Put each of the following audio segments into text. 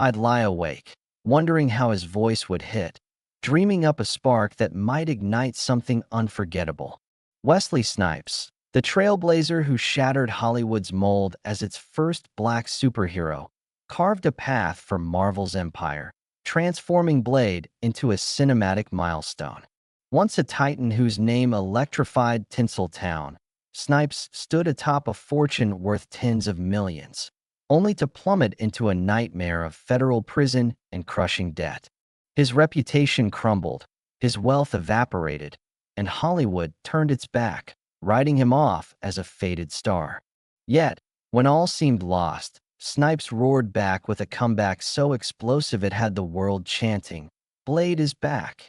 I'd lie awake, wondering how his voice would hit, dreaming up a spark that might ignite something unforgettable. Wesley Snipes, the trailblazer who shattered Hollywood's mold as its first black superhero, carved a path for Marvel's empire, transforming Blade into a cinematic milestone. Once a titan whose name electrified Tinseltown, Snipes stood atop a fortune worth tens of millions, only to plummet into a nightmare of federal prison and crushing debt. His reputation crumbled, his wealth evaporated, and Hollywood turned its back, writing him off as a faded star. Yet, when all seemed lost, Snipes roared back with a comeback so explosive it had the world chanting, "Blade is back."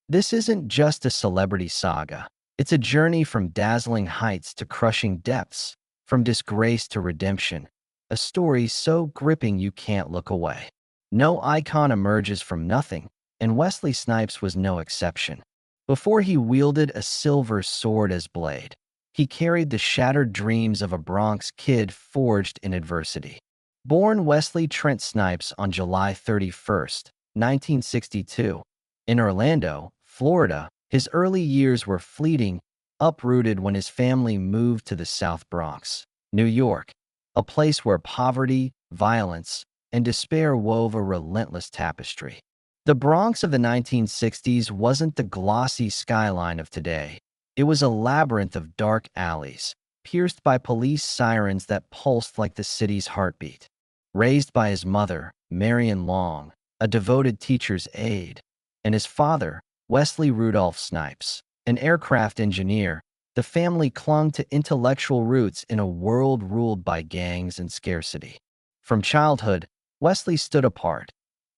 This isn't just a celebrity saga. It's a journey from dazzling heights to crushing depths, from disgrace to redemption, a story so gripping you can't look away. No icon emerges from nothing, and Wesley Snipes was no exception. Before he wielded a silver sword as Blade, he carried the shattered dreams of a Bronx kid forged in adversity. Born Wesley Trent Snipes on July 31, 1962, in Orlando, Florida, his early years were fleeting, uprooted when his family moved to the South Bronx, New York, a place where poverty, violence, and despair wove a relentless tapestry. The Bronx of the 1960s wasn't the glossy skyline of today. It was a labyrinth of dark alleys, pierced by police sirens that pulsed like the city's heartbeat. Raised by his mother, Marion Long, a devoted teacher's aide, and his father, Wesley Rudolph Snipes, an aircraft engineer, the family clung to intellectual roots in a world ruled by gangs and scarcity. From childhood, Wesley stood apart,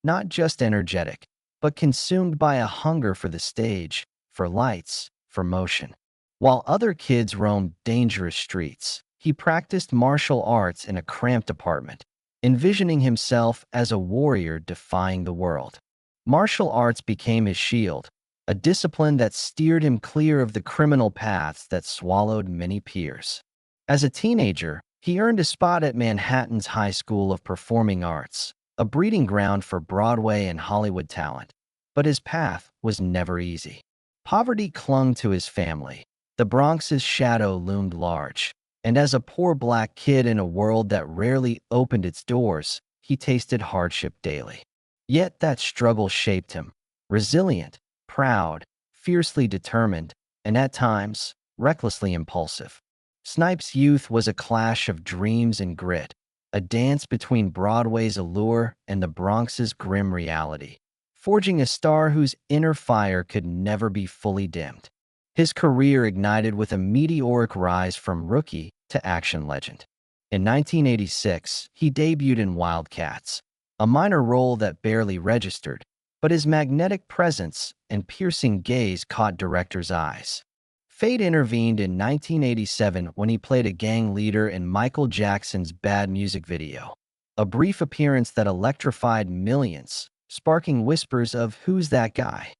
not just energetic, but consumed by a hunger for the stage, for lights, for motion. While other kids roamed dangerous streets, he practiced martial arts in a cramped apartment, envisioning himself as a warrior defying the world. Martial arts became his shield, a discipline that steered him clear of the criminal paths that swallowed many peers. As a teenager, he earned a spot at Manhattan's High School of Performing Arts, a breeding ground for Broadway and Hollywood talent. But his path was never easy. Poverty clung to his family. The Bronx's shadow loomed large, and as a poor black kid in a world that rarely opened its doors, he tasted hardship daily. Yet that struggle shaped him, resilient, proud, fiercely determined, and at times, recklessly impulsive. Snipes' youth was a clash of dreams and grit, a dance between Broadway's allure and the Bronx's grim reality, forging a star whose inner fire could never be fully dimmed. His career ignited with a meteoric rise from rookie to action legend. In 1986, he debuted in Wildcats, a minor role that barely registered, but his magnetic presence and piercing gaze caught directors' eyes. Fate intervened in 1987 when he played a gang leader in Michael Jackson's Bad music video, a brief appearance that electrified millions, sparking whispers of "Who's that guy?"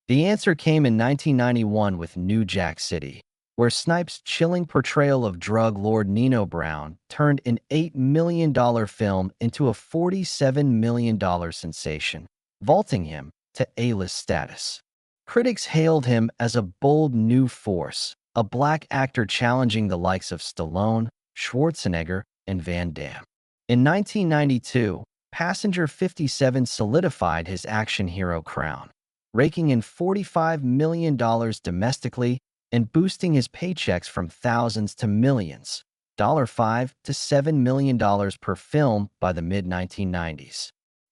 The answer came in 1991 with New Jack City, where Snipes' chilling portrayal of drug lord Nino Brown turned an $8 million film into a $47 million sensation, vaulting him to A-list status. Critics hailed him as a bold new force, a black actor challenging the likes of Stallone, Schwarzenegger, and Van Damme. In 1992, Passenger 57 solidified his action hero crown, raking in $45 million domestically and boosting his paychecks from thousands to millions, $5 to $7 million per film by the mid-1990s.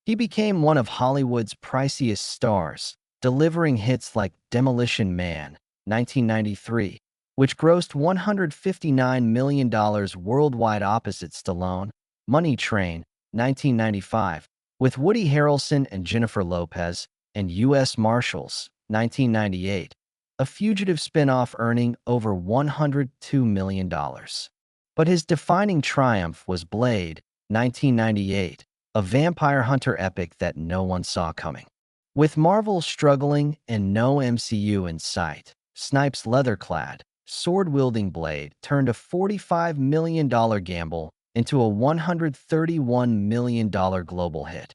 He became one of Hollywood's priciest stars, delivering hits like Demolition Man, 1993, which grossed $159 million worldwide opposite Stallone, Money Train, 1995, with Woody Harrelson and Jennifer Lopez, and U.S. Marshals, 1998, a fugitive spin-off earning over $102 million. But his defining triumph was Blade, 1998, a vampire hunter epic that no one saw coming. With Marvel struggling and no MCU in sight, Snipes' leather-clad, sword-wielding Blade turned a $45 million gamble into a $131 million global hit.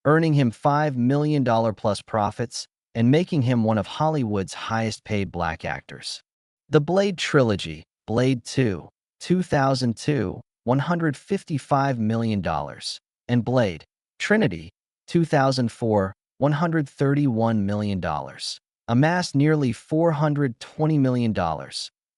earning him $5 million plus profits and making him one of Hollywood's highest-paid black actors. The Blade trilogy, Blade 2, 2002, $155 million, and Blade, Trinity, 2004, $131 million, amassed nearly $420 million,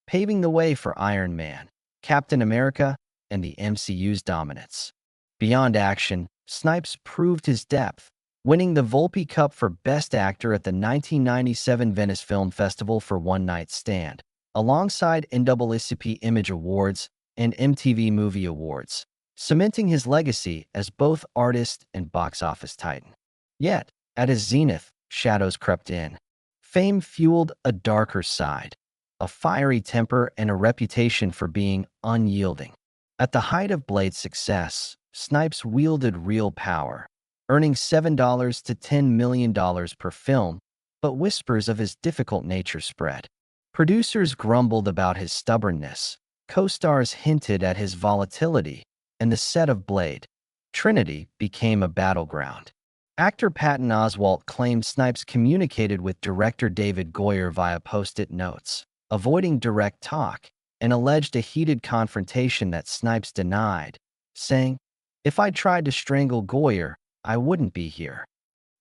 paving the way for Iron Man, Captain America, and the MCU's dominance. Beyond action, Snipes proved his depth, winning the Volpe Cup for Best Actor at the 1997 Venice Film Festival for One Night Stand, alongside NAACP Image Awards and MTV Movie Awards, cementing his legacy as both artist and box office titan. Yet, at his zenith, shadows crept in. Fame fueled a darker side, a fiery temper and a reputation for being unyielding. At the height of Blade's success, Snipes wielded real power, earning $7 to $10 million per film, but whispers of his difficult nature spread. Producers grumbled about his stubbornness, co-stars hinted at his volatility, and the set of Blade, Trinity, became a battleground. Actor Patton Oswalt claimed Snipes communicated with director David Goyer via post-it notes, avoiding direct talk, and alleged a heated confrontation that Snipes denied, saying, "If I tried to strangle Goyer, I wouldn't be here."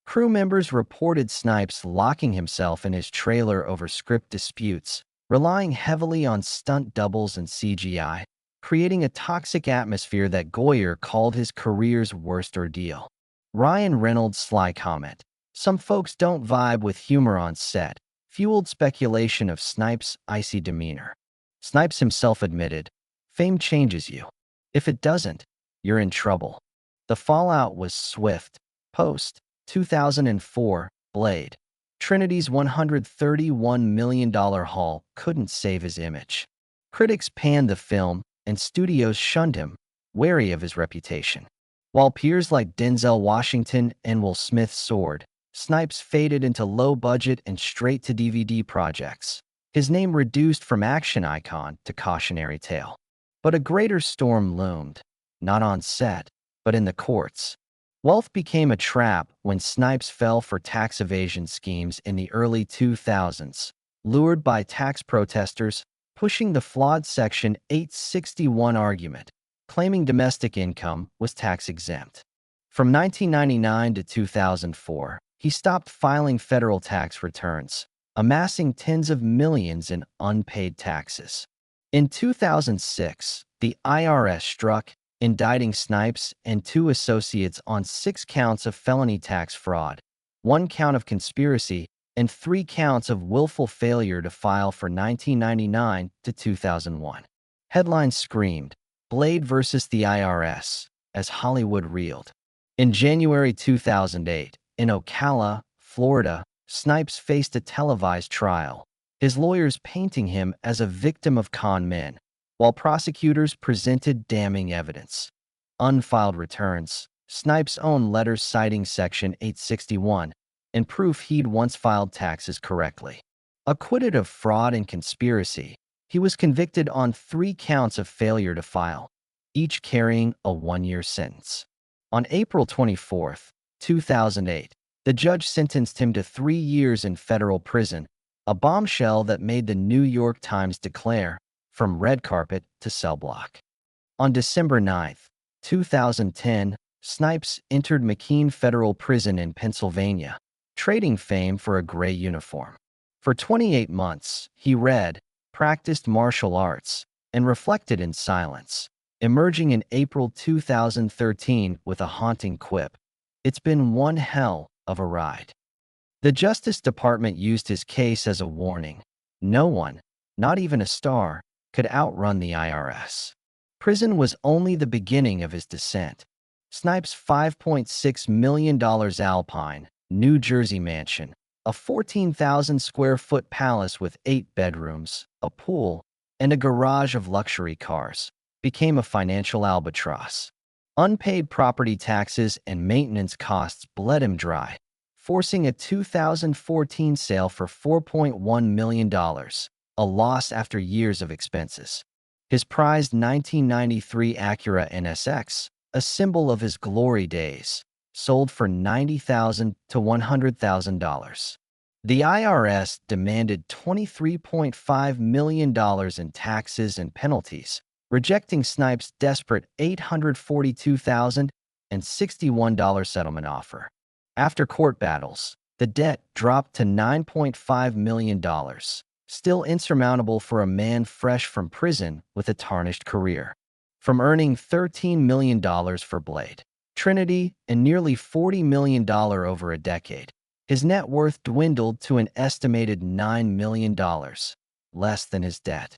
Crew members reported Snipes locking himself in his trailer over script disputes, relying heavily on stunt doubles and CGI, creating a toxic atmosphere that Goyer called his career's worst ordeal. Ryan Reynolds' sly comment, "Some folks don't vibe with humor on set," fueled speculation of Snipes' icy demeanor. Snipes himself admitted, "Fame changes you. If it doesn't, you're in trouble." The fallout was swift. Post-2004, Blade, Trinity's $131 million haul couldn't save his image. Critics panned the film, and studios shunned him, wary of his reputation. While peers like Denzel Washington and Will Smith soared, Snipes faded into low-budget and straight-to-DVD projects, his name reduced from action icon to cautionary tale. But a greater storm loomed, not on set, but in the courts. Wealth became a trap when Snipes fell for tax evasion schemes in the early 2000s, lured by tax protesters pushing the flawed Section 861 argument, claiming domestic income was tax-exempt. From 1999 to 2004, he stopped filing federal tax returns, amassing tens of millions in unpaid taxes. In 2006, the IRS struck, indicting Snipes and two associates on 6 counts of felony tax fraud, 1 count of conspiracy, and 3 counts of willful failure to file for 1999 to 2001. Headlines screamed, "Blade versus the IRS," as Hollywood reeled. In January 2008, in Ocala, Florida, Snipes faced a televised trial, his lawyers painting him as a victim of con men, while prosecutors presented damning evidence. Unfiled returns, Snipes' own letters citing Section 861, and proof he'd once filed taxes correctly. Acquitted of fraud and conspiracy, he was convicted on 3 counts of failure to file, each carrying a 1-year sentence. On April 24, 2008, the judge sentenced him to 3 years in federal prison, a bombshell that made the New York Times declare, "From red carpet to cell block." On December 9, 2010, Snipes entered McKean Federal Prison in Pennsylvania, trading fame for a gray uniform. For 28 months, he read, practiced martial arts, and reflected in silence, emerging in April 2013 with a haunting quip, "It's been one hell of a ride." The Justice Department used his case as a warning. No one, not even a star, could outrun the IRS. Prison was only the beginning of his descent. Snipes' $5.6 million Alpine, New Jersey mansion, a 14,000-square-foot palace with 8 bedrooms, a pool, and a garage of luxury cars, became a financial albatross. Unpaid property taxes and maintenance costs bled him dry, forcing a 2014 sale for $4.1 million, a loss after years of expenses. His prized 1993 Acura NSX, a symbol of his glory days, sold for $90,000 to $100,000. The IRS demanded $23.5 million in taxes and penalties, rejecting Snipes' desperate $842,061 settlement offer. After court battles, the debt dropped to $9.5 million, still insurmountable for a man fresh from prison with a tarnished career. From earning $13 million for Blade, Trinity, and nearly $40 million over a decade, his net worth dwindled to an estimated $9 million, less than his debt.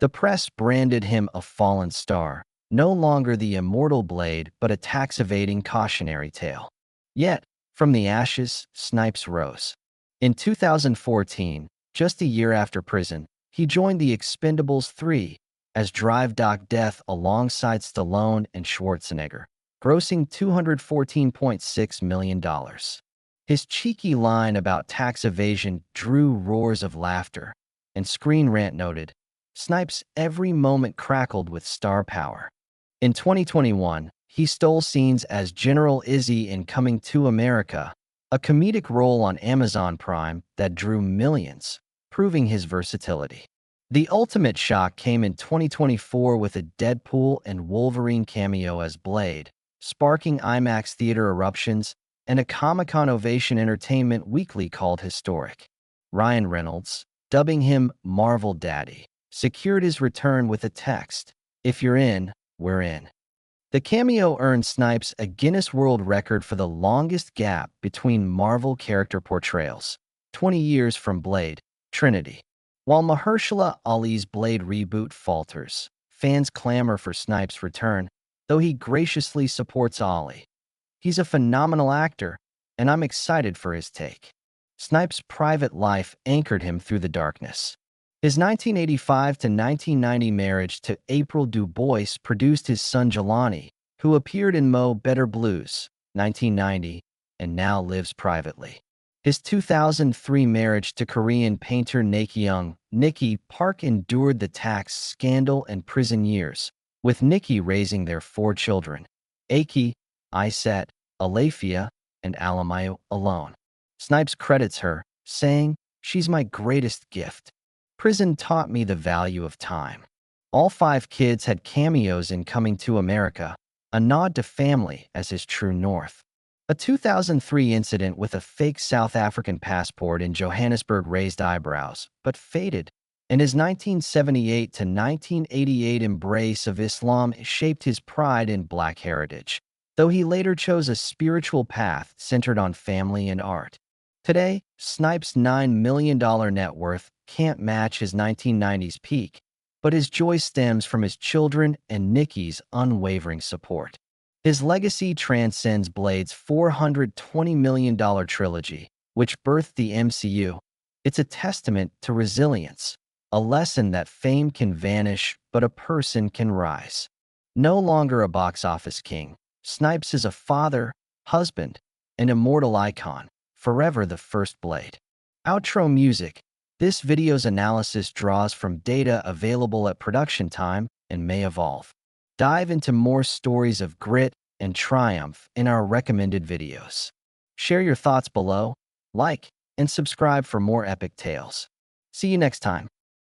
The press branded him a fallen star, no longer the immortal Blade but a tax-evading cautionary tale. Yet, from the ashes, Snipes rose. In 2014, just a year after prison, he joined the Expendables 3 as Drive Doc Death alongside Stallone and Schwarzenegger, grossing $214.6 million. His cheeky line about tax evasion drew roars of laughter, and Screen Rant noted, Snipes' every moment crackled with star power. In 2021, he stole scenes as General Izzy in Coming to America, a comedic role on Amazon Prime that drew millions, proving his versatility. The ultimate shock came in 2024 with a Deadpool and Wolverine cameo as Blade, sparking IMAX theater eruptions and a Comic-Con ovation Entertainment Weekly called historic. Ryan Reynolds, dubbing him Marvel Daddy, secured his return with a text, "If you're in, we're in." The cameo earned Snipes a Guinness World Record for the longest gap between Marvel character portrayals, 20 years from Blade, Trinity. While Mahershala Ali's Blade reboot falters, fans clamor for Snipes' return, though he graciously supports Ali. He's a phenomenal actor, and I'm excited for his take. Snipes' private life anchored him through the darkness. His 1985 to 1990 marriage to April Du Bois produced his son Jelani, who appeared in Mo Better Blues, 1990, and now lives privately. His 2003 marriage to Korean painter Nikki Park endured the tax scandal and prison years, with Nikki raising their 4 children, Aki, Iset, Alafia, and Alamayo, alone. Snipes credits her, saying, "She's my greatest gift. Prison taught me the value of time." All 5 kids had cameos in Coming to America, a nod to family as his true north. A 2003 incident with a fake South African passport in Johannesburg raised eyebrows, but faded, and his 1978 to 1988 embrace of Islam shaped his pride in Black heritage, though he later chose a spiritual path centered on family and art. Today, Snipes' $9 million net worth can't match his 1990s peak, but his joy stems from his children and Nikki's unwavering support. His legacy transcends Blade's $420 million trilogy, which birthed the MCU. It's a testament to resilience, a lesson that fame can vanish, but a person can rise. No longer a box office king, Snipes is a father, husband, and immortal icon, forever the first Blade. Outro music. This video's analysis draws from data available at production time and may evolve. Dive into more stories of grit and triumph in our recommended videos. Share your thoughts below, like, and subscribe for more epic tales. See you next time.